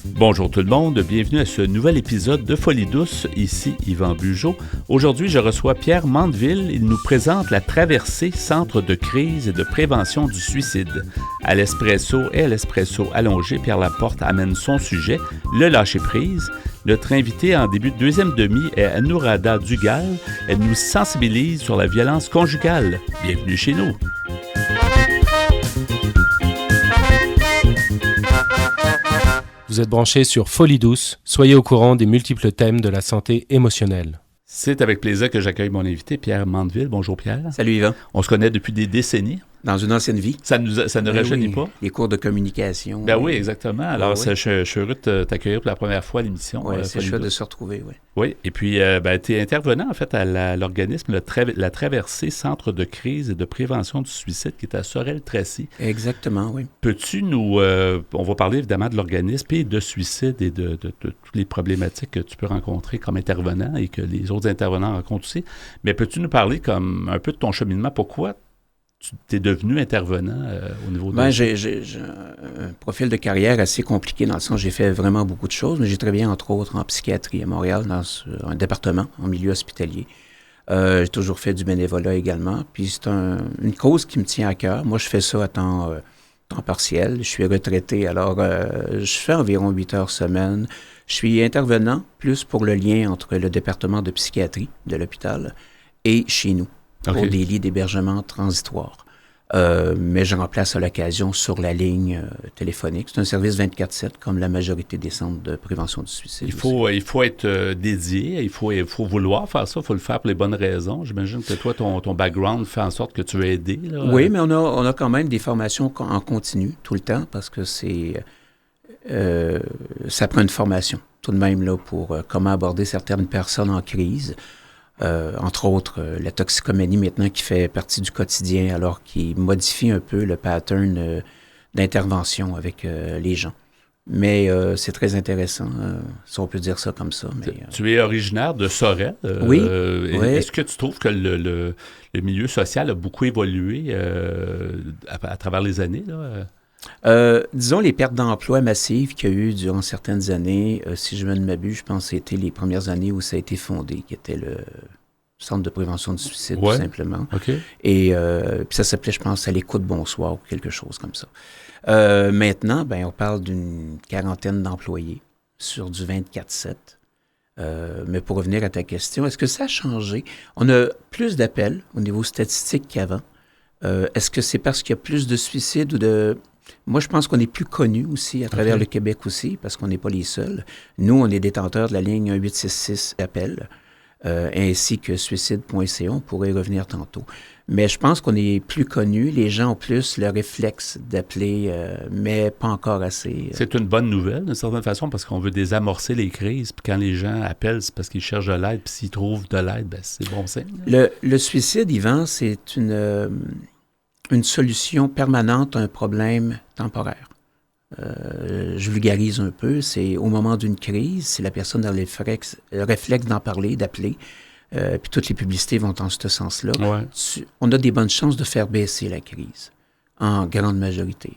Bonjour tout le monde, bienvenue à ce nouvel épisode de Folie douce, ici Yvan Bugeaud. Aujourd'hui, je reçois Pierre Mandeville. Il nous présente la traversée Centre de crise et de prévention du suicide. À l'espresso et à l'espresso allongé, Pierre Laporte amène son sujet, le lâcher-prise. Notre invitée en début de deuxième demi est Anourada Dugal. Elle nous sensibilise sur la violence conjugale. Bienvenue chez nous. Vous êtes branchés sur Folie douce. Soyez au courant des multiples thèmes de la santé émotionnelle. C'est avec plaisir que j'accueille mon invité, Pierre Mandeville. Bonjour Pierre. Salut Yvan. On se connaît depuis des décennies. Dans une ancienne vie. Ça ne rajeunit pas. Les cours de communication. Ben oui, exactement. Alors, je suis heureux de t'accueillir pour la première fois à l'émission. Oui, c'est chouette de se retrouver, oui. Oui, et puis tu es intervenant en fait à l'organisme la Traversée Centre de crise et de prévention du suicide qui est à Sorel-Tracy. Exactement, oui. Peux-tu nous... on va parler évidemment de l'organisme et de suicide et de toutes les problématiques que tu peux rencontrer comme intervenant et que les autres intervenants rencontrent aussi. Mais peux-tu nous parler comme un peu de ton cheminement? Pourquoi tu es devenu intervenant au niveau de... J'ai un profil de carrière assez compliqué dans le sens où j'ai fait vraiment beaucoup de choses, mais j'ai travaillé entre autres en psychiatrie à Montréal, dans un département, en milieu hospitalier. J'ai toujours fait du bénévolat également, puis c'est une cause qui me tient à cœur. Moi, je fais ça à temps partiel. Je suis retraité, alors je fais environ 8 heures semaine. Je suis intervenant plus pour le lien entre le département de psychiatrie de l'hôpital et chez nous. Pour des lits d'hébergement transitoires. Mais je remplace à l'occasion sur la ligne téléphonique. C'est un service 24/7, comme la majorité des centres de prévention du suicide. Il faut être dédié, il faut vouloir faire ça, il faut le faire pour les bonnes raisons. J'imagine que toi, ton background fait en sorte que tu veux aider. Là. Oui, mais on a quand même des formations en continu tout le temps, parce que ça prend une formation tout de même là, pour comment aborder certaines personnes en crise. Entre autres, la toxicomanie maintenant qui fait partie du quotidien, alors qui modifie un peu le pattern d'intervention avec les gens. Mais c'est très intéressant, si on peut dire ça comme ça. Mais, tu es originaire de Sorel. Oui. Est-ce que tu trouves que le milieu social a beaucoup évolué à travers les années, là? Disons les pertes d'emploi massives qu'il y a eu durant certaines années, si je ne m'abuse, je pense que c'était les premières années où ça a été fondé, qui était le Centre de prévention du suicide, tout simplement. Okay. Et puis ça s'appelait, je pense, à l'écoute bonsoir ou quelque chose comme ça. Maintenant, on parle d'une quarantaine d'employés sur du 24/7. Mais pour revenir à ta question, est-ce que ça a changé? On a plus d'appels au niveau statistique qu'avant. Est-ce que c'est parce qu'il y a plus de suicides ou de... Moi, je pense qu'on est plus connus aussi à travers le Québec aussi, parce qu'on n'est pas les seuls. Nous, on est détenteurs de la ligne 1866 appel, ainsi que suicide.ca. On pourrait y revenir tantôt. Mais je pense qu'on est plus connus. Les gens ont plus le réflexe d'appeler, mais pas encore assez. C'est une bonne nouvelle, d'une certaine façon, parce qu'on veut désamorcer les crises. Puis quand les gens appellent, c'est parce qu'ils cherchent de l'aide. Puis s'ils trouvent de l'aide, c'est bon signe. Le suicide, Yvan, c'est une solution permanente à un problème temporaire. Je vulgarise un peu, c'est au moment d'une crise, si la personne a le réflexe d'en parler, d'appeler, puis toutes les publicités vont dans ce sens-là, on a des bonnes chances de faire baisser la crise, en grande majorité.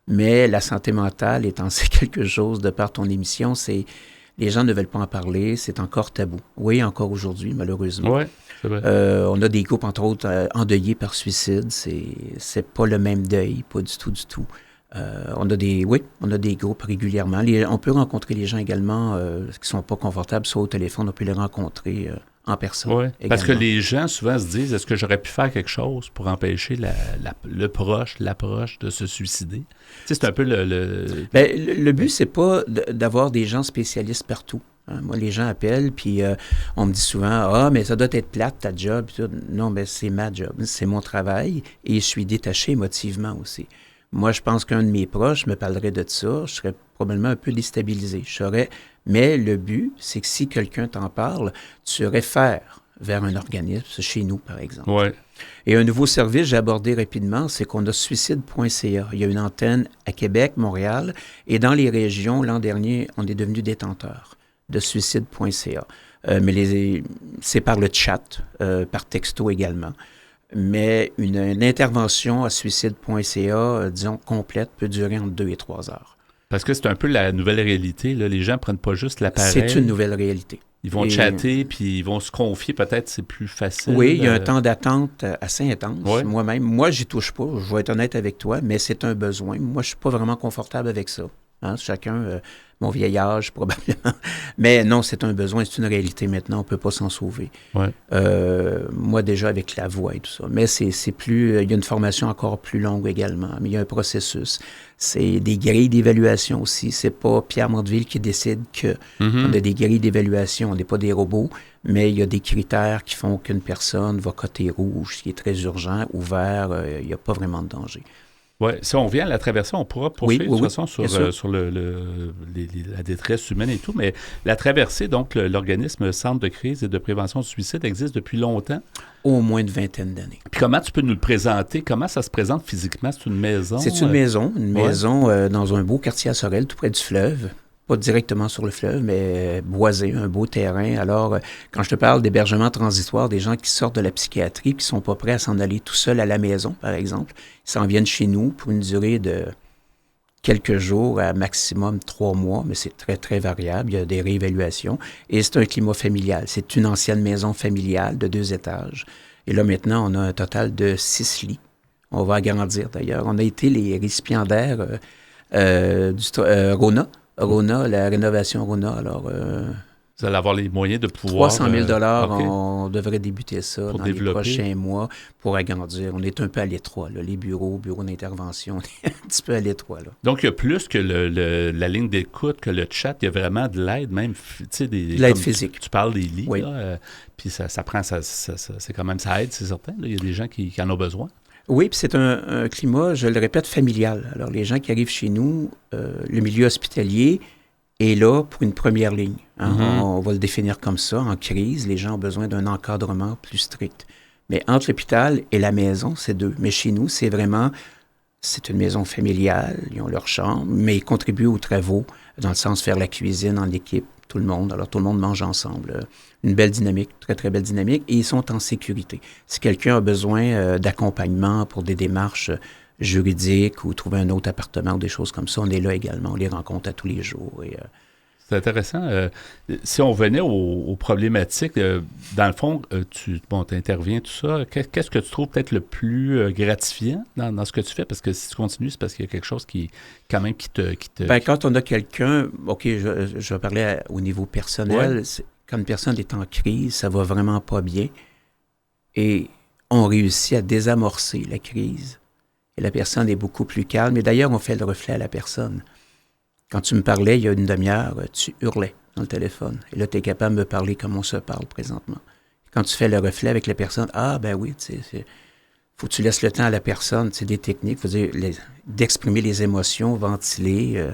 Mais la santé mentale étant c'est quelque chose, de par ton émission, c'est les gens ne veulent pas en parler, c'est encore tabou. Oui, encore aujourd'hui, malheureusement. Oui, c'est vrai. On a des groupes, entre autres, endeuillés par suicide. C'est pas le même deuil, pas du tout. On a des groupes régulièrement. On peut rencontrer les gens également qui sont pas confortables, soit au téléphone, on peut les rencontrer en personne. Oui, parce que les gens souvent se disent, est-ce que j'aurais pu faire quelque chose pour empêcher l'approche de se suicider? Tu sais, c'est un peu le but, c'est pas d'avoir des gens spécialistes partout. Moi, les gens appellent, puis on me dit souvent « Ah, mais ça doit être plate, ta job. » Non, c'est ma job, c'est mon travail, et je suis détaché émotivement aussi. Moi, je pense qu'un de mes proches me parlerait de ça, je serais probablement un peu déstabilisé. Mais le but, c'est que si quelqu'un t'en parle, tu réfères vers un organisme, chez nous, par exemple. Ouais. Et un nouveau service, j'ai abordé rapidement, c'est qu'on a suicide.ca. Il y a une antenne à Québec, Montréal, et dans les régions, l'an dernier, on est devenu détenteur de suicide.ca. Mais c'est par le chat, par texto également. Mais une intervention à suicide.ca, disons, complète, peut durer entre 2 et 3 heures. Parce que c'est un peu la nouvelle réalité. Là. Les gens ne prennent pas juste l'appareil. C'est une nouvelle réalité. Ils vont chatter, puis ils vont se confier. Peut-être c'est plus facile. Oui, il y a un temps d'attente assez intense. Ouais. Moi-même, j'y touche pas. Je vais être honnête avec toi, mais c'est un besoin. Moi, je suis pas vraiment confortable avec ça. Hein? Chacun, mon vieil âge, probablement. Mais non, c'est un besoin, c'est une réalité maintenant. On peut pas s'en sauver. Ouais. Moi, déjà, avec la voix et tout ça. Mais c'est plus... Il y a une formation encore plus longue également. Mais il y a un processus. C'est des grilles d'évaluation aussi. C'est pas Pierre Mandeville qui décide que on a des grilles d'évaluation. On n'est pas des robots, mais il y a des critères qui font qu'une personne va coter rouge, ce qui est très urgent, ou vert, il n'y a pas vraiment de danger. Oui, si on vient à la traversée, on pourra poursuivre de toute façon sur la détresse humaine et tout, mais la traversée, donc l'organisme Centre de crise et de prévention du suicide existe depuis longtemps. Au moins une vingtaine d'années. Puis comment tu peux nous le présenter? Comment ça se présente physiquement? C'est une maison? C'est une maison dans un beau quartier à Sorel, tout près du fleuve. Pas directement sur le fleuve, mais boisé, un beau terrain. Alors, quand je te parle d'hébergement transitoire, des gens qui sortent de la psychiatrie, qui sont pas prêts à s'en aller tout seuls à la maison, par exemple, ils s'en viennent chez nous pour une durée de quelques jours à maximum 3 mois, mais c'est très, très variable. Il y a des réévaluations. Et c'est un climat familial. C'est une ancienne maison familiale de 2 étages. Et là, maintenant, on a un total de 6 lits. On va agrandir, d'ailleurs. On a été les récipiendaires du Rona, la rénovation Rona. Alors, vous allez avoir les moyens de pouvoir... 300 000 okay. On devrait débuter ça dans les prochains mois pour agrandir. On est un peu à l'étroit. Là. Les bureaux d'intervention, on est un petit peu à l'étroit. Là. Donc, il y a plus que la ligne d'écoute, que le chat. Il y a vraiment de l'aide, même, tu sais, de l'aide physique. Tu parles des lits, oui. Puis ça prend... c'est quand même... Ça aide, c'est certain. Là. Il y a des gens qui en ont besoin. Oui, puis c'est un climat, je le répète, familial. Alors, les gens qui arrivent chez nous, le milieu hospitalier est là pour une première ligne. Hein? On va le définir comme ça. En crise, les gens ont besoin d'un encadrement plus strict. Mais entre l'hôpital et la maison, c'est 2. Mais chez nous, c'est une maison familiale. Ils ont leur chambre, mais ils contribuent aux travaux, dans le sens de faire la cuisine en équipe, tout le monde. Alors, tout le monde mange ensemble. Une belle dynamique, très, très belle dynamique. Et ils sont en sécurité. Si quelqu'un a besoin d'accompagnement pour des démarches juridiques ou trouver un autre appartement ou des choses comme ça, on est là également. On les rencontre à tous les jours. C'est intéressant. Si on venait aux problématiques, dans le fond, tu interviens, tout ça. Qu'est-ce que tu trouves peut-être le plus gratifiant dans ce que tu fais? Parce que si tu continues, c'est parce qu'il y a quelque chose qui te... Bien, quand on a quelqu'un... OK, je vais parler au niveau personnel. Ouais. Quand une personne est en crise, ça va vraiment pas bien. Et on réussit à désamorcer la crise. Et la personne est beaucoup plus calme. Et d'ailleurs, on fait le reflet à la personne. Quand tu me parlais il y a une demi-heure, tu hurlais dans le téléphone. Et là, tu es capable de me parler comme on se parle présentement. Quand tu fais le reflet avec la personne, ben oui, tu sais, faut que tu laisses le temps à la personne. C'est des techniques, faut dire, d'exprimer les émotions, ventiler.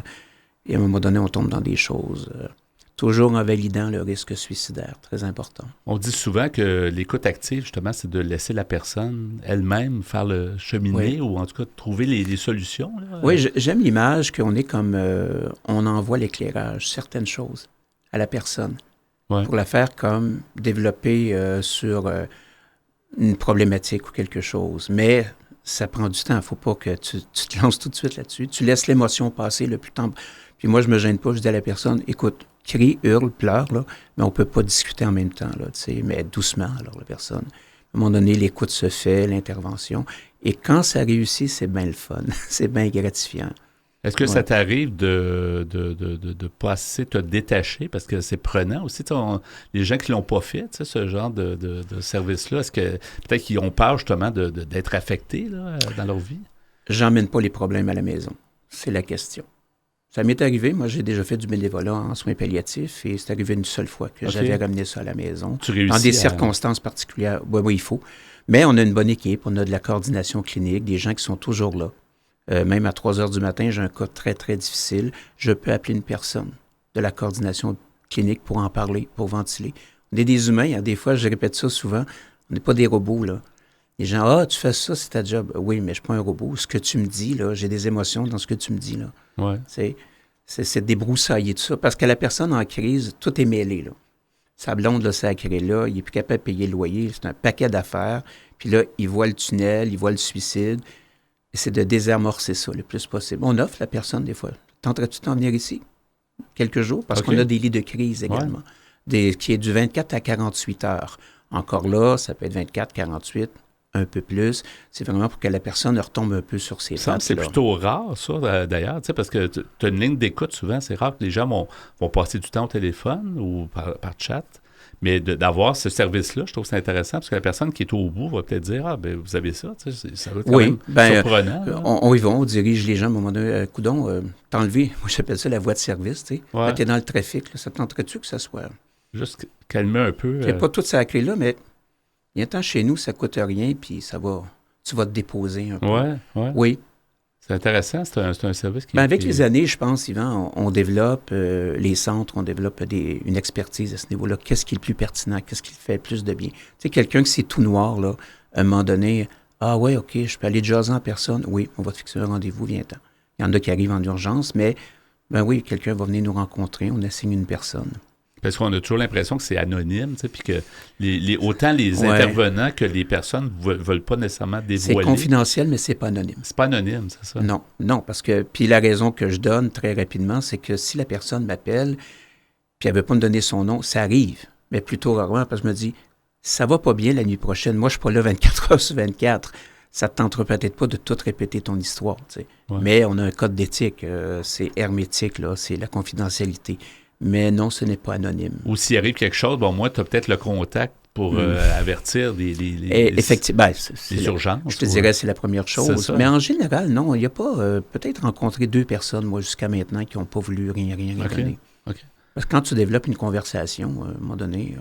Et à un moment donné, on tombe dans des choses... toujours en validant le risque suicidaire, très important. On dit souvent que l'écoute active, justement, c'est de laisser la personne elle-même faire le cheminer, ou en tout cas trouver les solutions. Là. Oui, j'aime l'image qu'on est comme... on envoie l'éclairage, certaines choses, à la personne, pour la faire comme développer sur une problématique ou quelque chose. Mais ça prend du temps, il ne faut pas que tu te lances tout de suite là-dessus. Tu laisses l'émotion passer le plus temps. Puis moi, je ne me gêne pas, je dis à la personne, écoute, crie, hurle, pleure, là, mais on ne peut pas discuter en même temps, là, mais doucement, alors, la personne. À un moment donné, l'écoute se fait, l'intervention. Et quand ça réussit, c'est bien le fun. C'est bien gratifiant. Est-ce que ça t'arrive de passer, te détacher, parce que c'est prenant aussi, les gens qui ne l'ont pas fait, ce genre de service-là, est-ce que peut-être qu'ils ont peur justement d'être affectés là, dans leur vie? J'emmène pas les problèmes à la maison. C'est la question. Ça m'est arrivé, moi j'ai déjà fait du bénévolat en soins palliatifs et c'est arrivé une seule fois que j'avais ramené ça à la maison. Tu réussis dans des circonstances particulières. Oui, il faut. Mais on a une bonne équipe, on a de la coordination clinique, des gens qui sont toujours là. Même à 3 heures du matin, j'ai un cas très, très difficile. Je peux appeler une personne de la coordination clinique pour en parler, pour ventiler. On est des humains, des fois, je répète ça souvent, on n'est pas des robots, là. Les gens, tu fais ça, c'est ta job. Oui, mais je ne suis pas un robot. Ce que tu me dis, là, j'ai des émotions dans ce que tu me dis, là. Ouais. C'est débroussailler tout ça. Parce que la personne en crise, tout est mêlé, là. Sa blonde, là, sacrée, là, il n'est plus capable de payer le loyer. C'est un paquet d'affaires. Puis là, il voit le tunnel, il voit le suicide. Et c'est de désamorcer ça le plus possible. On offre la personne, des fois. tenterais-tu de t'en venir ici quelques jours? Parce OK. qu'on a des lits de crise également, qui est du 24 à 48 heures. Encore là, ça peut être 24, 48, un peu plus. C'est vraiment pour que la personne retombe un peu sur ses pattes. C'est plutôt rare, ça, d'ailleurs, tu sais, parce que tu as une ligne d'écoute souvent. C'est rare que les gens vont passer du temps au téléphone ou par chat. Mais d'avoir ce service-là, je trouve que c'est intéressant parce que la personne qui est au bout va peut-être dire « Ah, ben vous avez ça. » Ça va être quand même surprenant. On y va, on dirige les gens à un moment donné. Coudon, t'enlever, moi j'appelle ça la voie de service. Tu sais. Ouais. T'es dans le trafic, là, ça te tenterait-tu que ça soit... Juste calmer un peu. Il n'y a pas toute cette clé-là, mais viens-t'en chez nous, ça ne coûte rien, puis tu vas te déposer un peu. Ouais. Oui. C'est intéressant, c'est un service qui... Avec les années, je pense, Yvan, on développe, les centres, on développe une expertise à ce niveau-là. Qu'est-ce qui est le plus pertinent? Qu'est-ce qui fait le plus de bien? Tu sais, quelqu'un qui c'est tout noir, là, à un moment donné, ah ouais, OK, je peux aller jaser en personne. Oui, on va te fixer un rendez-vous, viens-t'en. Il y en a qui arrivent en urgence, mais ben oui, quelqu'un va venir nous rencontrer, on assigne une personne. Parce qu'on a toujours l'impression que c'est anonyme, tu sais, puis que autant les intervenants que les personnes ne veulent pas nécessairement dévoiler. C'est confidentiel, mais c'est pas anonyme. C'est pas anonyme, c'est ça? Non, parce que, puis la raison que je donne très rapidement, c'est que si la personne m'appelle, puis elle ne veut pas me donner son nom, ça arrive, mais plutôt rarement, parce que je me dis, ça va pas bien la nuit prochaine, moi je suis pas là 24 heures sur 24, ça te tentera peut-être pas de tout répéter ton histoire, tu sais. Ouais. Mais on a un code d'éthique, c'est hermétique, là, c'est la confidentialité. Mais non, ce n'est pas anonyme. Ou s'il arrive quelque chose, bon, moi, tu as peut-être le contact pour avertir des effectivement, les urgences. Je te dirais, c'est la première chose. Mais en général, non, il n'y a pas peut-être rencontré 2 personnes, moi, jusqu'à maintenant, qui n'ont pas voulu rien donner. Okay. Parce que quand tu développes une conversation, à un moment donné,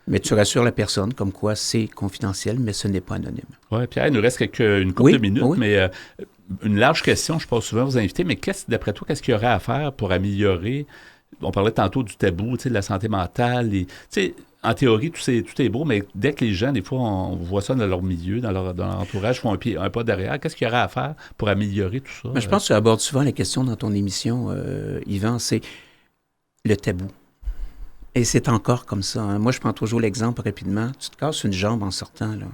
mais tu rassures la personne comme quoi c'est confidentiel, mais ce n'est pas anonyme. Oui, Pierre, il nous reste une couple de minutes, mais une large question, je pose souvent aux invités, mais d'après toi, qu'est-ce qu'il y aurait à faire pour améliorer... On parlait tantôt du tabou, de la santé mentale. En théorie, tout est beau, mais dès que les gens, des fois, on voit ça dans leur milieu, dans leur entourage, font un pas derrière, qu'est-ce qu'il y aurait à faire pour améliorer tout ça? Mais je pense que tu abordes souvent la question dans ton émission, Yvan, c'est le tabou. Et c'est encore comme ça. Hein. Moi, je prends toujours l'exemple rapidement. Tu te casses une jambe en sortant, là.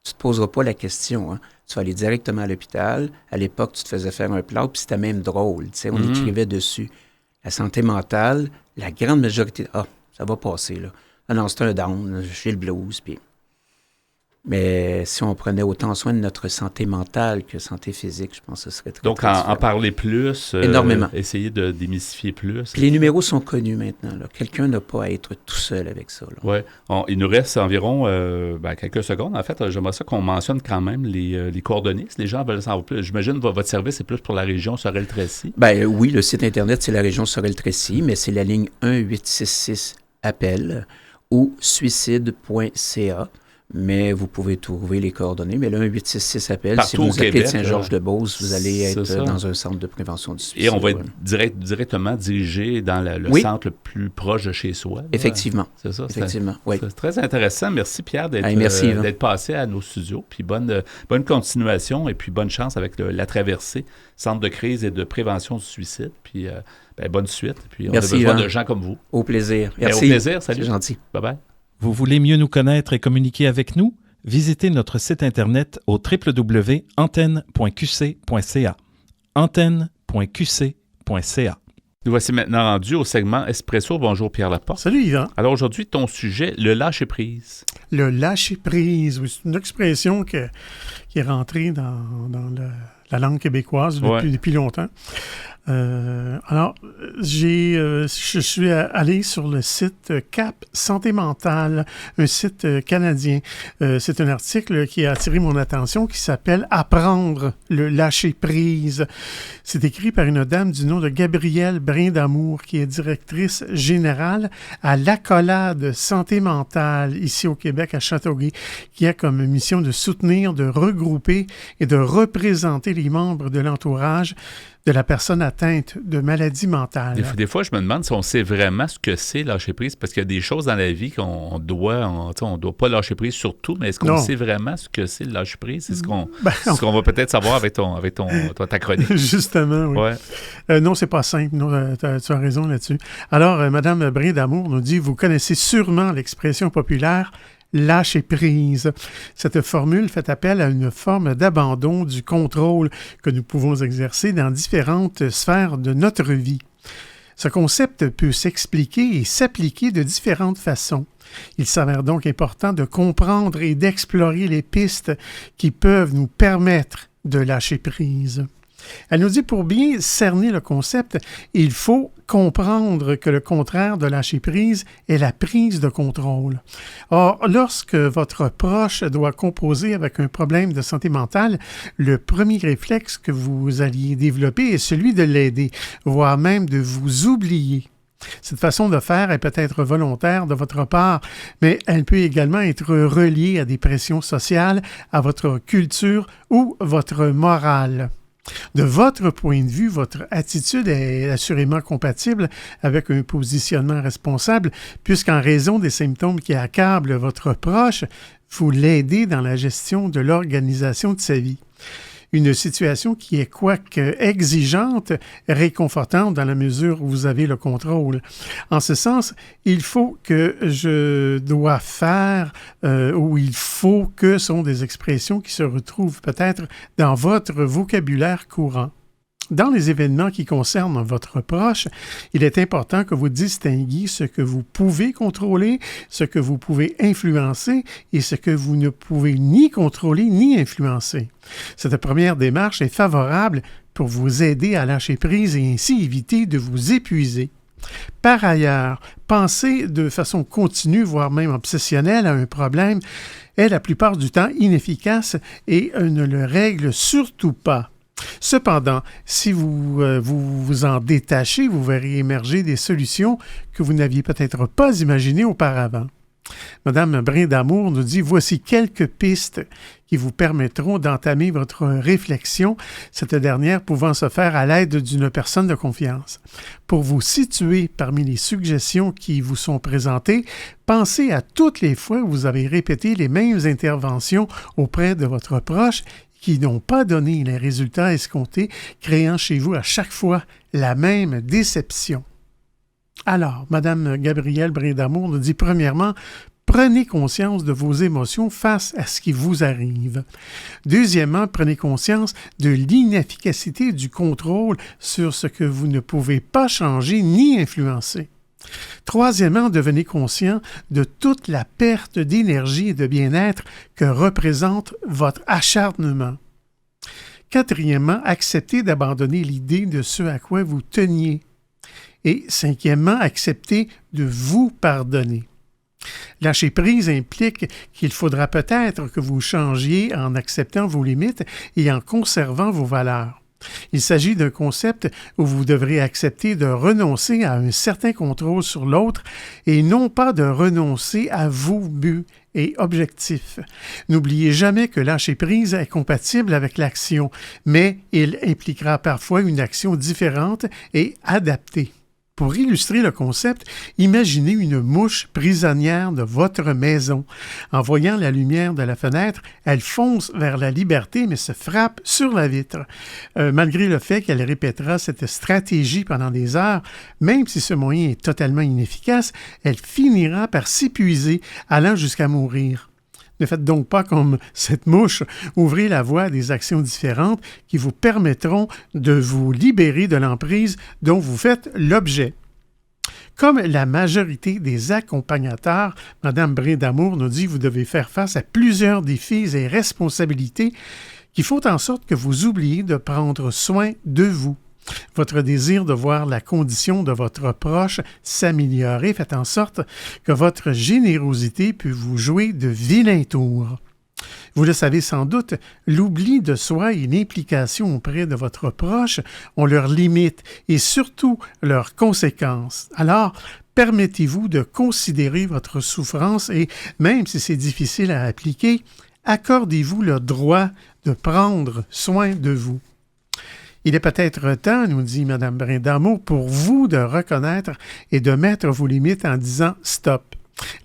Tu ne te poseras pas la question. Hein. Tu vas aller directement à l'hôpital. À l'époque, tu te faisais faire un plâtre, puis c'était même drôle. On écrivait dessus. La santé mentale, la grande majorité... Ah, ça va passer, là. Non, c'est un down, j'ai le blues, puis... Mais si on prenait autant soin de notre santé mentale que santé physique, je pense que ce serait très, donc, très en parler plus, énormément. Essayer de démystifier plus. Puis les numéros sont connus maintenant. Là. Quelqu'un n'a pas à être tout seul avec ça. Oui. Il nous reste environ quelques secondes. En fait, j'aimerais ça qu'on mentionne quand même les coordonnées. Si les gens veulent savoir plus, j'imagine que votre service est plus pour la région Sorel-Tracy. Oui, le site Internet, c'est la région Sorel-Tracy, mais c'est la ligne 1-866-APPEL ou suicide.ca. Mais vous pouvez trouver les coordonnées. Mais le 1-866-APPEL, si vous appelez de Saint-Georges-de-Beauce, vous allez être dans un centre de prévention du suicide. Et on va être directement dirigé dans le centre le plus proche de chez soi. Là. Effectivement. C'est ça. Effectivement, oui. C'est très intéressant. Merci, Pierre, d'être passé à nos studios. Puis bonne continuation et puis bonne chance avec la traversée, centre de crise et de prévention du suicide. Puis bonne suite. Puis on a besoin de gens comme vous. Au plaisir. Merci. Au plaisir. Salut. C'est gentil. Bye-bye. Vous voulez mieux nous connaître et communiquer avec nous? Visitez notre site Internet au www.antenne.qc.ca. antenne.qc.ca. Nous voici maintenant rendus au segment Espresso. Bonjour Pierre Laporte. Salut Yvan. Alors aujourd'hui, ton sujet, le lâcher-prise. Le lâcher-prise, oui, c'est une expression qui est rentrée dans la langue québécoise depuis longtemps. Alors, je suis allé sur le site Cap Santé Mentale, un site canadien. C'est un article qui a attiré mon attention qui s'appelle « Apprendre le lâcher-prise ». C'est écrit par une dame du nom de Gabrielle Brindamour, qui est directrice générale à l'Accolade Santé Mentale, ici au Québec, à Châteauguay, qui a comme mission de soutenir, de regrouper et de représenter les membres de l'entourage de la personne atteinte de maladie mentale. Des fois, je me demande si on sait vraiment ce que c'est lâcher prise, parce qu'il y a des choses dans la vie qu'on doit pas lâcher prise sur tout, mais est-ce qu'on sait vraiment ce que c'est le lâcher prise? C'est ce qu'on va peut-être savoir avec ta chronique. Justement, oui. Ouais. Non, c'est pas simple. Non, tu as raison là-dessus. Alors, Mme Brindamour nous dit, vous connaissez sûrement l'expression populaire lâcher prise. Cette formule fait appel à une forme d'abandon du contrôle que nous pouvons exercer dans différentes sphères de notre vie. Ce concept peut s'expliquer et s'appliquer de différentes façons. Il s'avère donc important de comprendre et d'explorer les pistes qui peuvent nous permettre de lâcher prise. Elle nous dit, pour bien cerner le concept, il faut comprendre que le contraire de lâcher prise est la prise de contrôle. Or, lorsque votre proche doit composer avec un problème de santé mentale, le premier réflexe que vous alliez développer est celui de l'aider, voire même de vous oublier. Cette façon de faire est peut-être volontaire de votre part, mais elle peut également être reliée à des pressions sociales, à votre culture ou votre morale. De votre point de vue, votre attitude est assurément compatible avec un positionnement responsable, puisqu'en raison des symptômes qui accablent votre proche, vous l'aidez dans la gestion de l'organisation de sa vie. Une situation qui est quoique exigeante, réconfortante dans la mesure où vous avez le contrôle. En ce sens, il faut que je dois faire ou il faut que sont des expressions qui se retrouvent peut-être dans votre vocabulaire courant. Dans les événements qui concernent votre proche, il est important que vous distinguiez ce que vous pouvez contrôler, ce que vous pouvez influencer et ce que vous ne pouvez ni contrôler ni influencer. Cette première démarche est favorable pour vous aider à lâcher prise et ainsi éviter de vous épuiser. Par ailleurs, penser de façon continue, voire même obsessionnelle à un problème est la plupart du temps inefficace et ne le règle surtout pas. Cependant, si vous vous en détachez, vous verrez émerger des solutions que vous n'aviez peut-être pas imaginées auparavant. Madame Brindamour nous dit « Voici quelques pistes qui vous permettront d'entamer votre réflexion, cette dernière pouvant se faire à l'aide d'une personne de confiance. Pour vous situer parmi les suggestions qui vous sont présentées, pensez à toutes les fois où vous avez répété les mêmes interventions auprès de votre proche qui n'ont pas donné les résultats escomptés, créant chez vous à chaque fois la même déception. » Alors, Madame Gabrielle Brindamour nous dit premièrement, prenez conscience de vos émotions face à ce qui vous arrive. Deuxièmement, prenez conscience de l'inefficacité du contrôle sur ce que vous ne pouvez pas changer ni influencer. Troisièmement, devenez conscient de toute la perte d'énergie et de bien-être que représente votre acharnement. Quatrièmement, acceptez d'abandonner l'idée de ce à quoi vous teniez. Et cinquièmement, acceptez de vous pardonner. Lâcher prise implique qu'il faudra peut-être que vous changiez en acceptant vos limites et en conservant vos valeurs. Il s'agit d'un concept où vous devrez accepter de renoncer à un certain contrôle sur l'autre et non pas de renoncer à vos buts et objectifs. N'oubliez jamais que lâcher prise est compatible avec l'action, mais il impliquera parfois une action différente et adaptée. Pour illustrer le concept, imaginez une mouche prisonnière de votre maison. En voyant la lumière de la fenêtre, elle fonce vers la liberté mais se frappe sur la vitre. Malgré le fait qu'elle répétera cette stratégie pendant des heures, même si ce moyen est totalement inefficace, elle finira par s'épuiser, allant jusqu'à mourir. Ne faites donc pas comme cette mouche, ouvrez la voie à des actions différentes qui vous permettront de vous libérer de l'emprise dont vous faites l'objet. Comme la majorité des accompagnateurs, Mme Brindamour nous dit que vous devez faire face à plusieurs défis et responsabilités qui font en sorte que vous oubliez de prendre soin de vous. Votre désir de voir la condition de votre proche s'améliorer fait en sorte que votre générosité peut vous jouer de vilains tours. Vous le savez sans doute, l'oubli de soi et l'implication auprès de votre proche ont leurs limites et surtout leurs conséquences. Alors, permettez-vous de considérer votre souffrance et, même si c'est difficile à appliquer, accordez-vous le droit de prendre soin de vous. Il est peut-être temps, nous dit Mme Brindamour, pour vous de reconnaître et de mettre vos limites en disant « stop ».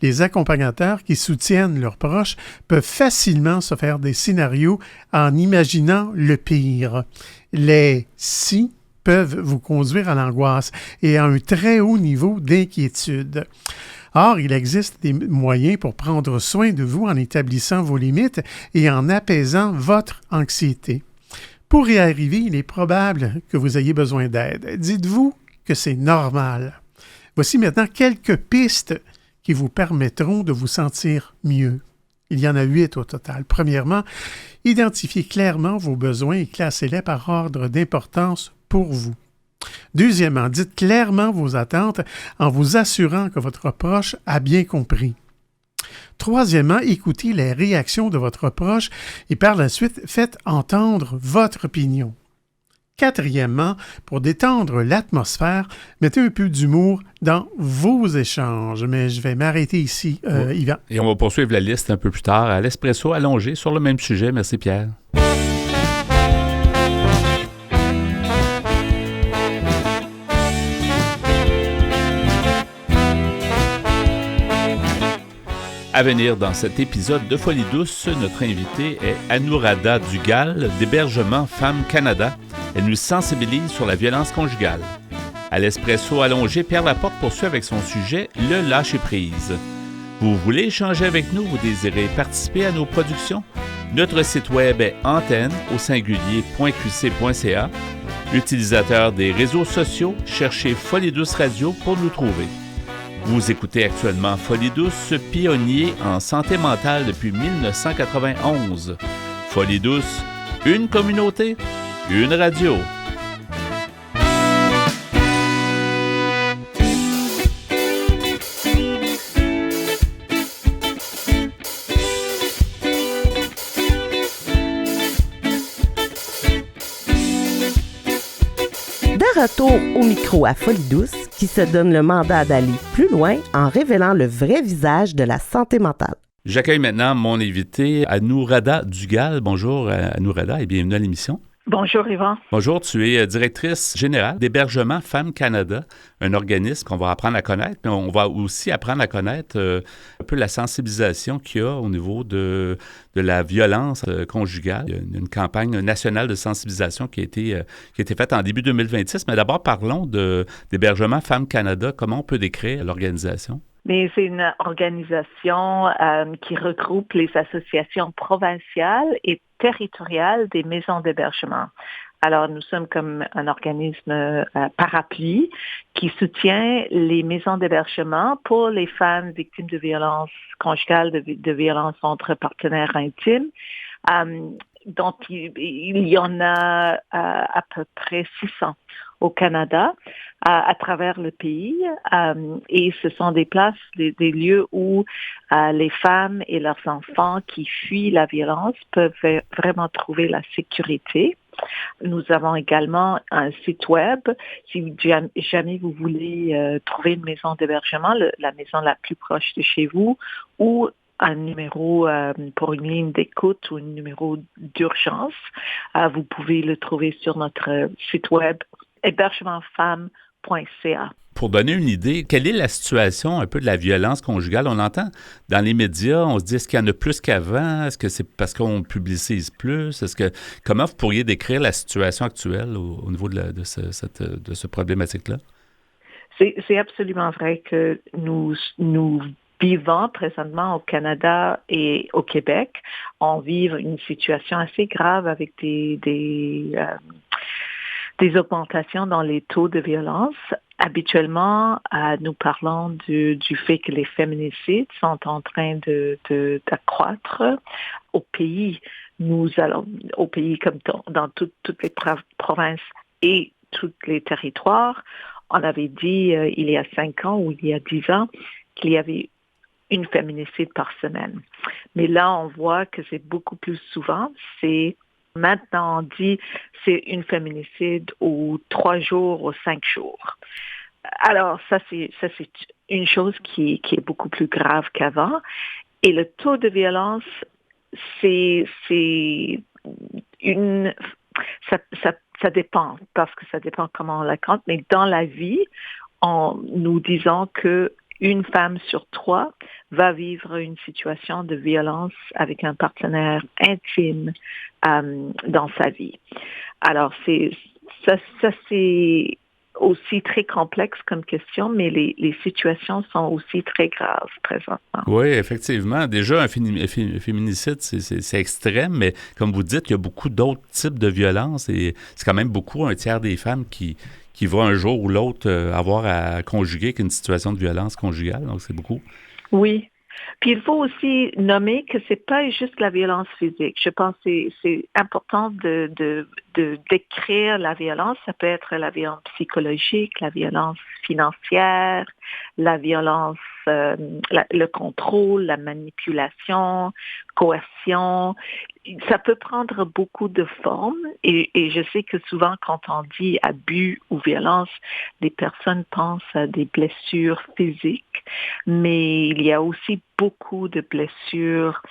Les accompagnateurs qui soutiennent leurs proches peuvent facilement se faire des scénarios en imaginant le pire. Les « si » peuvent vous conduire à l'angoisse et à un très haut niveau d'inquiétude. Or, il existe des moyens pour prendre soin de vous en établissant vos limites et en apaisant votre anxiété. Pour y arriver, il est probable que vous ayez besoin d'aide. Dites-vous que c'est normal. Voici maintenant quelques pistes qui vous permettront de vous sentir mieux. Il y en a 8 au total. Premièrement, identifiez clairement vos besoins et classez-les par ordre d'importance pour vous. Deuxièmement, dites clairement vos attentes en vous assurant que votre proche a bien compris. Troisièmement, écoutez les réactions de votre proche et par la suite, faites entendre votre opinion. Quatrièmement, pour détendre l'atmosphère, mettez un peu d'humour dans vos échanges. Mais je vais m'arrêter ici, Yvan. Et on va poursuivre la liste un peu plus tard à l'Espresso allongé sur le même sujet. Merci Pierre. À venir dans cet épisode de Folie douce, notre invitée est Anuradha Dugal d'Hébergement Femmes Canada. Elle nous sensibilise sur la violence conjugale. À l'Espresso allongé, Pierre Laporte poursuit avec son sujet, le lâcher-prise. Vous voulez échanger avec nous, vous désirez participer à nos productions? Notre site web est antenne.qc.ca. Utilisateur des réseaux sociaux, cherchez Folie douce Radio pour nous trouver. Vous écoutez actuellement Folie douce, pionnier en santé mentale depuis 1991. Folie douce, une communauté, une radio. De retour au micro à Folie douce, qui se donne le mandat d'aller plus loin en révélant le vrai visage de la santé mentale. J'accueille maintenant mon invité, Anuradha Dugal. Bonjour Anuradha et bienvenue à l'émission. Bonjour Yvan. Bonjour, tu es directrice générale d'Hébergement Femmes Canada, un organisme qu'on va apprendre à connaître, mais on va aussi apprendre à connaître un peu la sensibilisation qu'il y a au niveau de la violence conjugale. Il y a une campagne nationale de sensibilisation qui a été faite en début 2026. Mais d'abord, parlons d'Hébergement Femmes Canada. Comment on peut décrire l'organisation? Mais c'est une organisation qui regroupe les associations provinciales et territoriales des maisons d'hébergement. Alors, nous sommes comme un organisme parapluie qui soutient les maisons d'hébergement pour les femmes victimes de violences conjugales, de violences entre partenaires intimes. Donc, il y en a à peu près 600 au Canada, à travers le pays. Et ce sont des places, des lieux où les femmes et leurs enfants qui fuient la violence peuvent vraiment trouver la sécurité. Nous avons également un site web. Si jamais vous voulez trouver une maison d'hébergement, la maison la plus proche de chez vous, ou un numéro pour une ligne d'écoute ou un numéro d'urgence, vous pouvez le trouver sur notre site web hébergementfemmes.ca. Pour donner une idée, quelle est la situation un peu de la violence conjugale? On entend dans les médias, on se dit, est-ce qu'il y en a plus qu'avant? Est-ce que c'est parce qu'on publicise plus? Comment vous pourriez décrire la situation actuelle au niveau de ce problématique-là? C'est absolument vrai que nous vivons présentement au Canada et au Québec. On vit une situation assez grave avec des augmentations dans les taux de violence. Habituellement, nous parlons du fait que les féminicides sont en train d'accroître au pays. Au pays comme dans toutes les provinces et tous les territoires. On avait dit il y a 5 ans ou il y a 10 ans qu'il y avait une féminicide par semaine. Mais là, on voit que c'est beaucoup plus souvent. Maintenant, on dit c'est une féminicide aux 3 jours, aux 5 jours. Alors, ça c'est une chose qui est beaucoup plus grave qu'avant. Et le taux de violence, ça dépend, parce que ça dépend comment on la compte. Mais dans la vie, nous disons que une femme sur 3 va vivre une situation de violence avec un partenaire intime dans sa vie. Alors, ça c'est aussi très complexe comme question, mais les situations sont aussi très graves présentement. Oui, effectivement. Déjà, un féminicide, c'est extrême, mais comme vous dites, il y a beaucoup d'autres types de violences et c'est quand même beaucoup, un tiers des femmes qui vont un jour ou l'autre avoir à conjuguer avec une situation de violence conjugale. Donc, c'est beaucoup. Oui. Puis il faut aussi nommer que c'est pas juste la violence physique. Je pense que c'est important de décrire la violence. Ça peut être la violence psychologique, la violence financière, la violence, le contrôle, la manipulation, coercion. Ça peut prendre beaucoup de formes et je sais que souvent quand on dit abus ou violence, les personnes pensent à des blessures physiques, mais il y a aussi beaucoup de blessures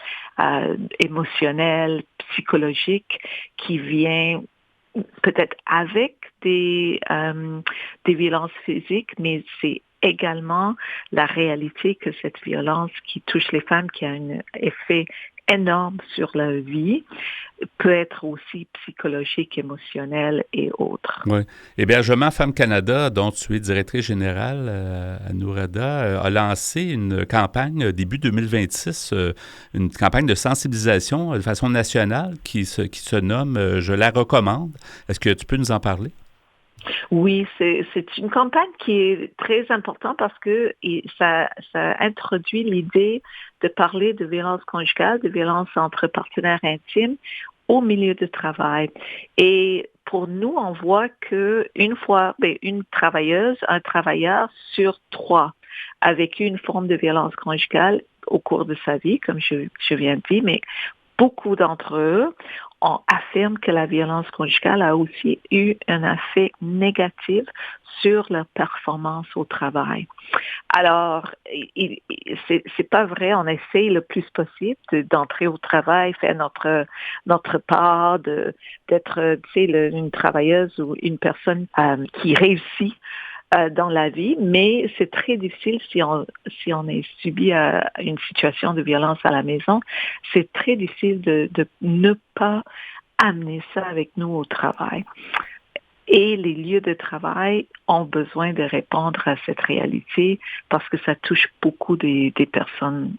émotionnelles, psychologiques qui viennent peut-être avec des violences physiques, mais c'est également la réalité que cette violence qui touche les femmes, qui a un effet énorme sur leur vie, peut être aussi psychologique, émotionnel et autres. Oui. Hébergement Femmes Canada, dont tu es directrice générale, Anourada, a lancé une campagne début 2026, une campagne de sensibilisation de façon nationale qui se nomme « Je la recommande ». Est-ce que tu peux nous en parler? Oui, c'est une campagne qui est très importante parce que ça introduit l'idée de parler de violence conjugale, de violence entre partenaires intimes au milieu de travail. Et pour nous, on voit que une travailleuse, un travailleur sur 3 a vécu une forme de violence conjugale au cours de sa vie, comme je viens de dire, mais beaucoup d'entre eux affirment que la violence conjugale a aussi eu un effet négatif sur leur performance au travail. Alors, c'est pas vrai, on essaye le plus possible d'entrer au travail, faire notre part, d'être, une travailleuse ou une personne qui réussit dans la vie, mais c'est très difficile si on est subi à une situation de violence à la maison. C'est très difficile de ne pas amener ça avec nous au travail. Et les lieux de travail ont besoin de répondre à cette réalité parce que ça touche beaucoup des personnes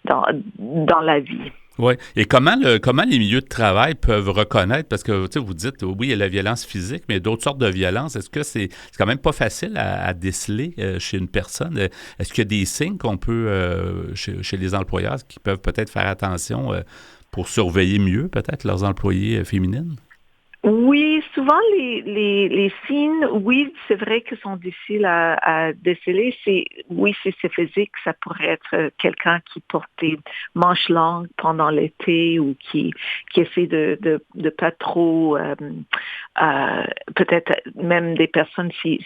dans la vie. Oui. Et comment les milieux de travail peuvent reconnaître, parce que vous dites, oui, il y a la violence physique, mais il y a d'autres sortes de violences. Est-ce que c'est quand même pas facile à déceler chez une personne? Est-ce qu'il y a des signes qu'on peut, chez les employeurs, qui peuvent peut-être faire attention pour surveiller mieux peut-être leurs employés féminines? Oui, souvent les signes, oui, c'est vrai que sont difficiles à déceler. Si c'est physique, ça pourrait être quelqu'un qui porte des manches longues pendant l'été ou qui essaie de pas trop, peut-être même des personnes si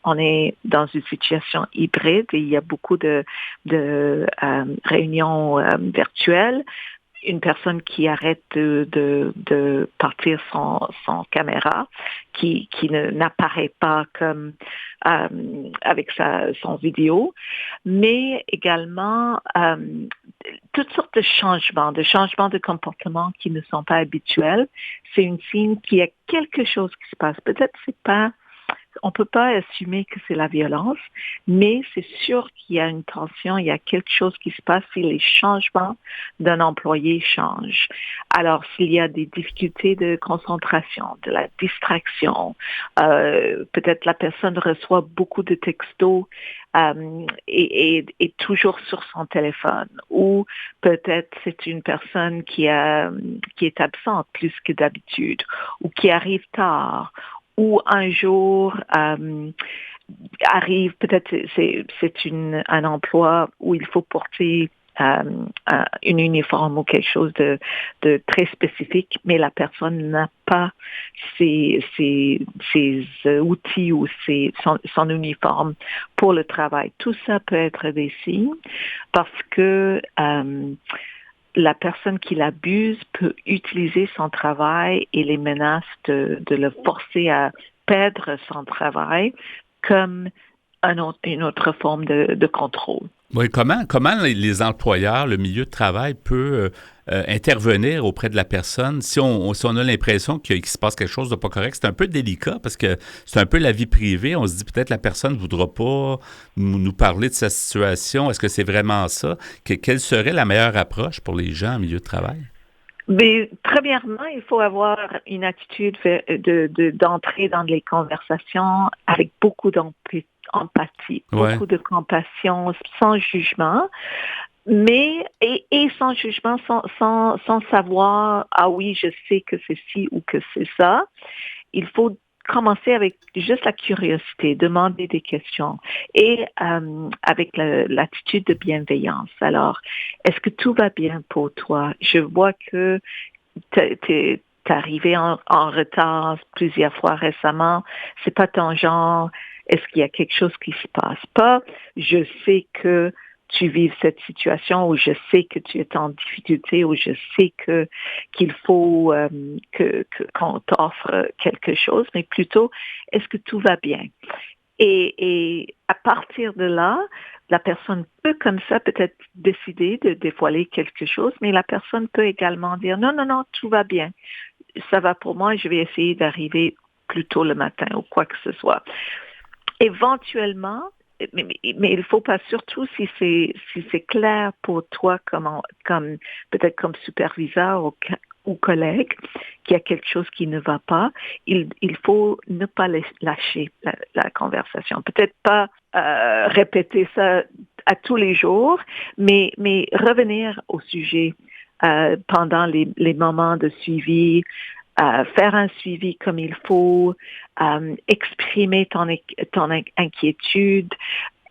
on est dans une situation hybride et il y a beaucoup de réunions virtuelles. Une personne qui arrête de partir son caméra, qui n'apparaît pas comme avec son vidéo, mais également toutes sortes de changements de comportement qui ne sont pas habituels. C'est une signe qu'il y a quelque chose qui se passe. Peut-être on ne peut pas assumer que c'est la violence, mais c'est sûr qu'il y a une tension, il y a quelque chose qui se passe si les changements d'un employé changent. Alors, s'il y a des difficultés de concentration, de la distraction, peut-être la personne reçoit beaucoup de textos et toujours sur son téléphone, ou peut-être c'est une personne qui est absente plus que d'habitude, ou qui arrive tard, ou un jour arrive, peut-être c'est un emploi où il faut porter une uniforme ou quelque chose de très spécifique, mais la personne n'a pas ses outils ou son uniforme pour le travail. Tout ça peut être des signes parce que la personne qui l'abuse peut utiliser son travail et les menaces de le forcer à perdre son travail comme une autre forme de contrôle. Oui, comment les employeurs, le milieu de travail peut intervenir auprès de la personne si on a l'impression qu'il se passe quelque chose de pas correct? C'est un peu délicat parce que c'est un peu la vie privée. On se dit peut-être la personne ne voudra pas nous parler de sa situation. Est-ce que c'est vraiment ça? Quelle serait la meilleure approche pour les gens en milieu de travail? Mais premièrement, il faut avoir une attitude d'entrer dans les conversations avec beaucoup d'empathie, beaucoup de compassion, sans jugement, mais et sans jugement, sans savoir, ah oui, je sais que c'est ci ou que c'est ça. Il faut commencer avec juste la curiosité, demander des questions et avec l'attitude de bienveillance. Alors, est-ce que tout va bien pour toi? Je vois que t'es arrivé en retard plusieurs fois récemment. C'est pas ton genre. Est-ce qu'il y a quelque chose qui se passe pas? Je sais que tu vis cette situation, ou je sais que tu es en difficulté, ou je sais qu'il faut qu'on t'offre quelque chose, mais plutôt, est-ce que tout va bien? Et à partir de là, la personne peut comme ça peut-être décider de dévoiler quelque chose, mais la personne peut également dire non, tout va bien. Ça va pour moi, je vais essayer d'arriver plus tôt le matin ou quoi que ce soit. Éventuellement, mais il faut pas, surtout si c'est clair pour toi comme peut-être comme superviseur ou collègue, qu'il y a quelque chose qui ne va pas, il faut ne pas lâcher la conversation. Peut-être pas répéter ça à tous les jours, mais revenir au sujet pendant les moments de suivi, faire un suivi comme il faut, exprimer ton inquiétude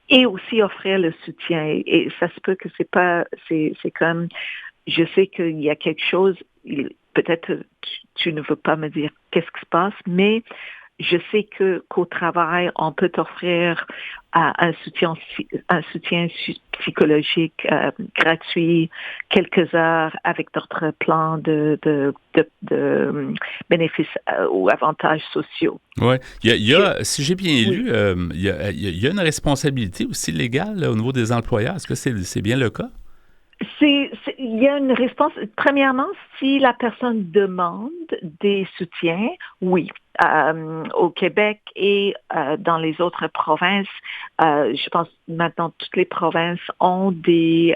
et aussi offrir le soutien. Et ça se peut que c'est comme, je sais qu'il y a quelque chose, peut-être tu ne veux pas me dire qu'est-ce qui se passe, mais je sais qu'au travail, on peut t'offrir un soutien psychologique gratuit, quelques heures avec d'autres plans de bénéfices ou avantages sociaux. Oui. Il y a, si j'ai bien lu, il y a une responsabilité aussi légale là, au niveau des employeurs. Est-ce que c'est bien le cas? Il y a une réponse. Premièrement, si la personne demande des soutiens, oui. Au Québec et dans les autres provinces, je pense maintenant toutes les provinces ont des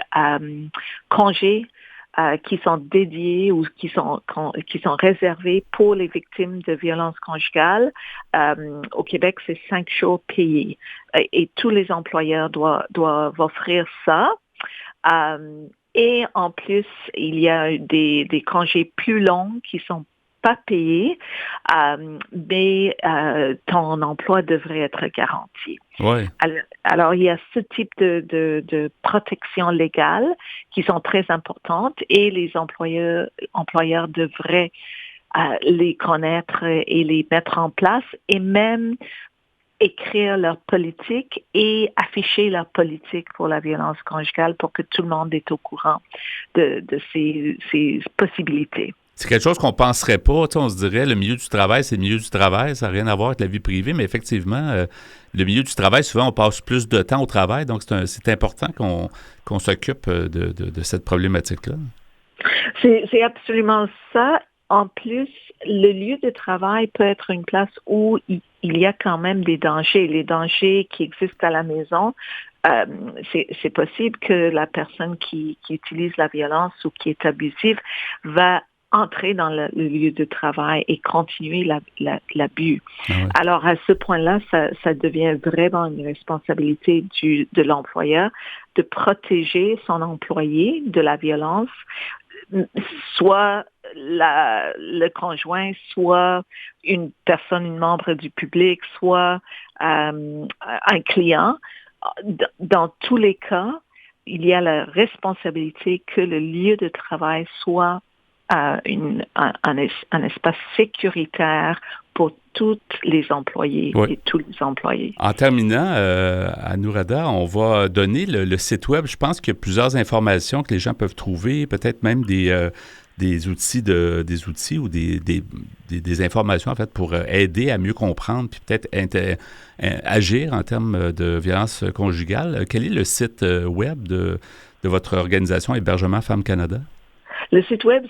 congés qui sont dédiés ou qui sont réservés pour les victimes de violences conjugales. Au Québec, c'est 5 jours payés et tous les employeurs doivent offrir ça. Et en plus, il y a des congés plus longs qui sont pas payés, mais ton emploi devrait être garanti. Ouais. Alors, il y a ce type de protection légale qui sont très importantes et les employeurs devraient les connaître et les mettre en place et même écrire leur politique et afficher leur politique pour la violence conjugale pour que tout le monde est au courant de ces possibilités. C'est quelque chose qu'on ne penserait pas. On se dirait, le milieu du travail, c'est le milieu du travail, ça n'a rien à voir avec la vie privée, mais effectivement, le milieu du travail, souvent, on passe plus de temps au travail, donc c'est important qu'on s'occupe de cette problématique-là. C'est absolument ça. En plus, le lieu de travail peut être une place où il y a quand même des dangers. Les dangers qui existent à la maison, c'est possible que la personne qui utilise la violence ou qui est abusive va entrer dans le lieu de travail et continuer l'abus. Ah ouais. Alors, à ce point-là, ça devient vraiment une responsabilité de l'employeur de protéger son employé de la violence, soit le conjoint, soit une personne, une membre du public, soit un client. Dans tous les cas, il y a la responsabilité que le lieu de travail soit un espace sécuritaire pour tous les employés et tous les employés. En terminant, Anuradha, on va donner le site web. Je pense qu'il y a plusieurs informations que les gens peuvent trouver, peut-être même des des outils ou des informations, en fait, pour aider à mieux comprendre puis peut-être agir en termes de violence conjugale. Quel est le site web de votre organisation Hébergement Femmes Canada? Le site web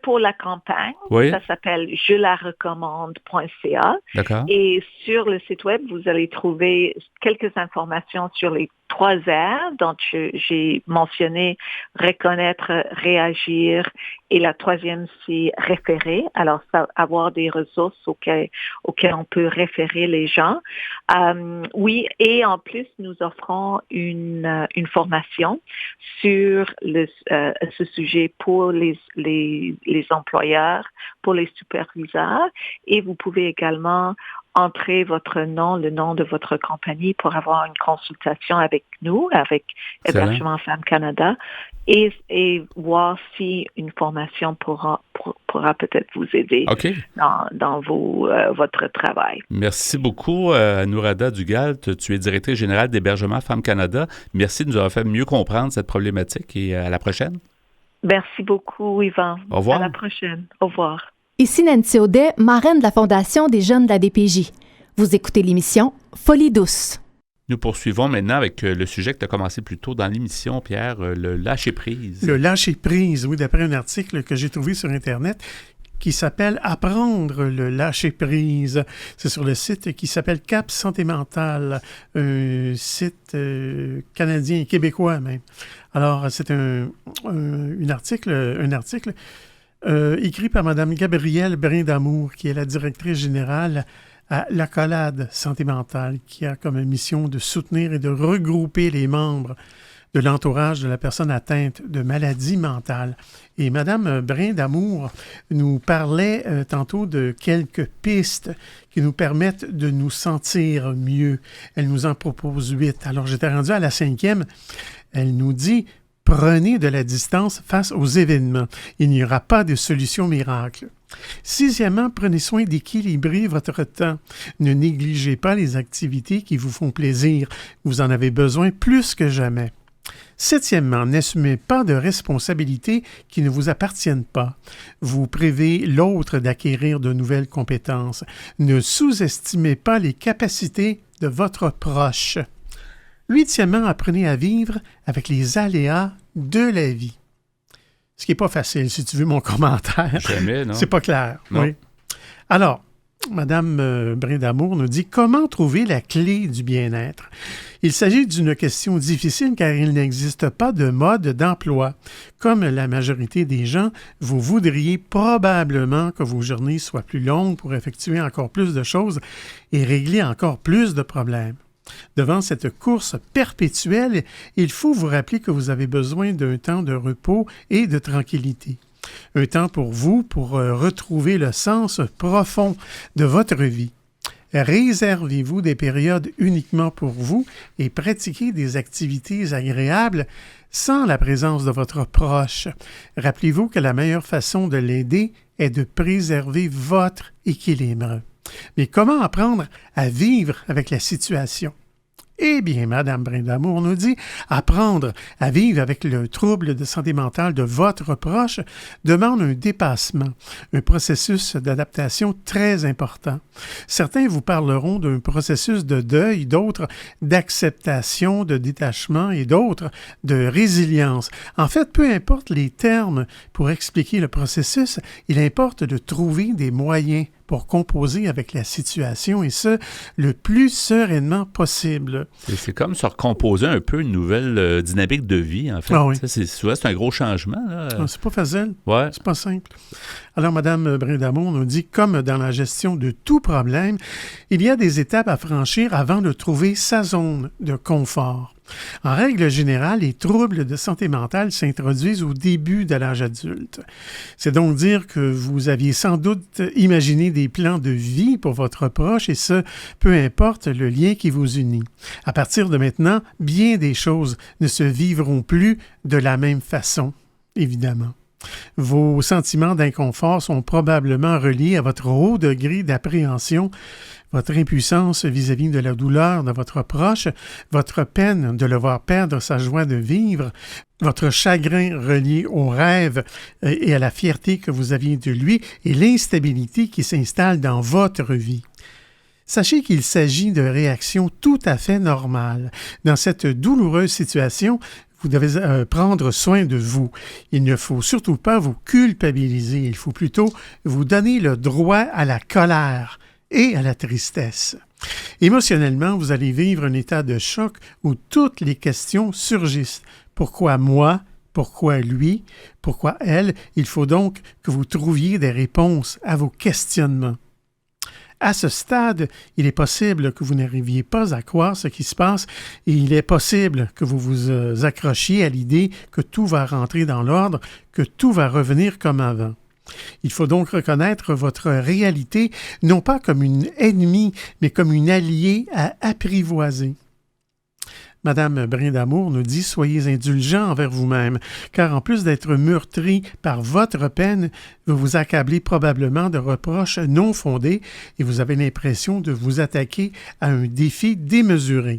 pour la campagne, oui. Ça s'appelle jelarecommande.ca. D'accord. Et sur le site web, vous allez trouver quelques informations sur les 3 R dont j'ai mentionné reconnaître, réagir, et la 3e, c'est référer. Alors, avoir des ressources auxquelles on peut référer les gens. Oui, et en plus, nous offrons une formation sur ce sujet pour les employeurs, pour les superviseurs, et vous pouvez également entrer le nom de votre compagnie pour avoir une consultation avec nous, avec Hébergement Femmes Canada, et voir si une formation pourra peut-être vous aider dans votre travail. Merci beaucoup, Nourada Dugalt. Tu es directrice générale d'Hébergement Femmes Canada. Merci de nous avoir fait mieux comprendre cette problématique et à la prochaine. Merci beaucoup, Yvan. Au revoir. À la prochaine. Au revoir. Ici Nancy Audet, marraine de la Fondation des jeunes de la DPJ. Vous écoutez l'émission Folie douce. Nous poursuivons maintenant avec le sujet que tu as commencé plus tôt dans l'émission, Pierre, le lâcher-prise. Le lâcher-prise, oui, d'après un article que j'ai trouvé sur Internet qui s'appelle « Apprendre le lâcher-prise ». C'est sur le site qui s'appelle Cap Santé Mentale, un site canadien et québécois même. Alors, c'est un article écrit par Mme Gabrielle Brindamour, qui est la directrice générale à l'Accolade Santé Mentale, qui a comme mission de soutenir et de regrouper les membres de l'entourage de la personne atteinte de maladie mentale. Et Mme Brindamour nous parlait tantôt de quelques pistes qui nous permettent de nous sentir mieux. Elle nous en propose 8. Alors, j'étais rendu à la 5e. Elle nous dit: prenez de la distance face aux événements. Il n'y aura pas de solution miracle. 6e, prenez soin d'équilibrer votre temps. Ne négligez pas les activités qui vous font plaisir. Vous en avez besoin plus que jamais. 7e, n'assumez pas de responsabilités qui ne vous appartiennent pas. Vous privez l'autre d'acquérir de nouvelles compétences. Ne sous-estimez pas les capacités de votre proche. 8e, apprenez à vivre avec les aléas de la vie. Ce qui n'est pas facile, si tu veux mon commentaire. Jamais, non? C'est pas clair. Non. Oui. Alors, Mme Brindamour nous dit comment trouver la clé du bien-être. Il s'agit d'une question difficile car il n'existe pas de mode d'emploi. Comme la majorité des gens, vous voudriez probablement que vos journées soient plus longues pour effectuer encore plus de choses et régler encore plus de problèmes. Devant cette course perpétuelle, il faut vous rappeler que vous avez besoin d'un temps de repos et de tranquillité. Un temps pour vous pour retrouver le sens profond de votre vie. Réservez-vous des périodes uniquement pour vous et pratiquez des activités agréables sans la présence de votre proche. Rappelez-vous que la meilleure façon de l'aider est de préserver votre équilibre. Mais comment apprendre à vivre avec la situation? Eh bien, Mme Brindamour nous dit apprendre à vivre avec le trouble de santé mentale de votre proche demande un dépassement, un processus d'adaptation très important. Certains vous parleront d'un processus de deuil, d'autres d'acceptation, de détachement et d'autres de résilience. En fait, peu importe les termes pour expliquer le processus, il importe de trouver des moyens pour composer avec la situation et ce, le plus sereinement possible. C'est comme se recomposer un peu une nouvelle dynamique de vie, en fait. Ah oui. C'est un gros changement. Là. Non, c'est pas facile. Ouais. C'est pas simple. Alors, Mme Brindamour nous dit, comme dans la gestion de tout problème, il y a des étapes à franchir avant de trouver sa zone de confort. En règle générale, les troubles de santé mentale s'introduisent au début de l'âge adulte. C'est donc dire que vous aviez sans doute imaginé des plans de vie pour votre proche et ce, peu importe le lien qui vous unit. À partir de maintenant, bien des choses ne se vivront plus de la même façon, évidemment. Vos sentiments d'inconfort sont probablement reliés à votre haut degré d'appréhension, votre impuissance vis-à-vis de la douleur de votre proche, votre peine de le voir perdre sa joie de vivre, votre chagrin relié au rêve et à la fierté que vous aviez de lui et l'instabilité qui s'installe dans votre vie. Sachez qu'il s'agit de réactions tout à fait normales. Dans cette douloureuse situation, vous devez prendre soin de vous. Il ne faut surtout pas vous culpabiliser. Il faut plutôt vous donner le droit à la colère et à la tristesse. Émotionnellement, vous allez vivre un état de choc où toutes les questions surgissent. Pourquoi moi? Pourquoi lui? Pourquoi elle? Il faut donc que vous trouviez des réponses à vos questionnements. À ce stade, il est possible que vous n'arriviez pas à croire ce qui se passe et il est possible que vous vous accrochiez à l'idée que tout va rentrer dans l'ordre, que tout va revenir comme avant. Il faut donc reconnaître votre réalité non pas comme une ennemie, mais comme une alliée à apprivoiser. Madame Brindamour nous dit « Soyez indulgents envers vous-même, car en plus d'être meurtri par votre peine, vous vous accablez probablement de reproches non fondés et vous avez l'impression de vous attaquer à un défi démesuré.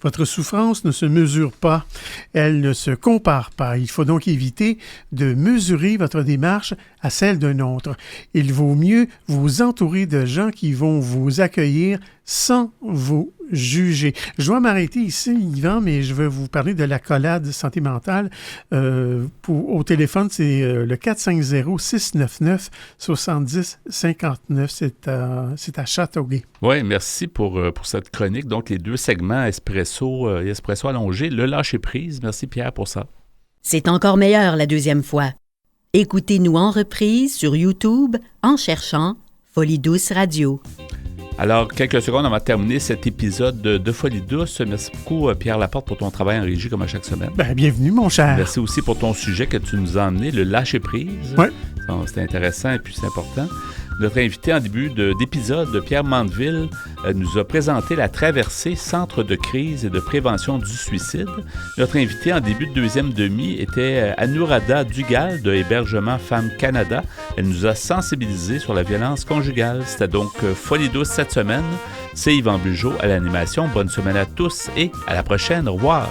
Votre souffrance ne se mesure pas, elle ne se compare pas. Il faut donc éviter de mesurer votre démarche à celle d'un autre. Il vaut mieux vous entourer de gens qui vont vous accueillir sans vous juger. Je dois m'arrêter ici, Yvan, mais je veux vous parler de l'accolade santé mentale. Au téléphone, c'est le 450-699-7059. C'est à Châteauguay. Oui, merci pour cette chronique. Donc, les 2 segments espresso et espresso allongé, le lâcher-prise. Merci, Pierre, pour ça. C'est encore meilleur la 2e fois. Écoutez-nous en reprise sur YouTube en cherchant Folie Douce Radio. Alors, quelques secondes, on va terminer cet épisode de Folie Douce. Merci beaucoup, Pierre Laporte, pour ton travail en régie, comme à chaque semaine. Bienvenue, mon cher. Merci aussi pour ton sujet que tu nous as emmené, le lâcher-prise. Oui. C'était intéressant et puis c'est important. Notre invité en début d'épisode, Pierre Mandeville, nous a présenté la traversée Centre de crise et de prévention du suicide. Notre invité en début de 2e demi était Anuradha Dugal de Hébergement Femmes Canada. Elle nous a sensibilisés sur la violence conjugale. C'était donc Folie Douce cette semaine. C'est Yvan Bugeaud à l'animation. Bonne semaine à tous et à la prochaine. Au revoir.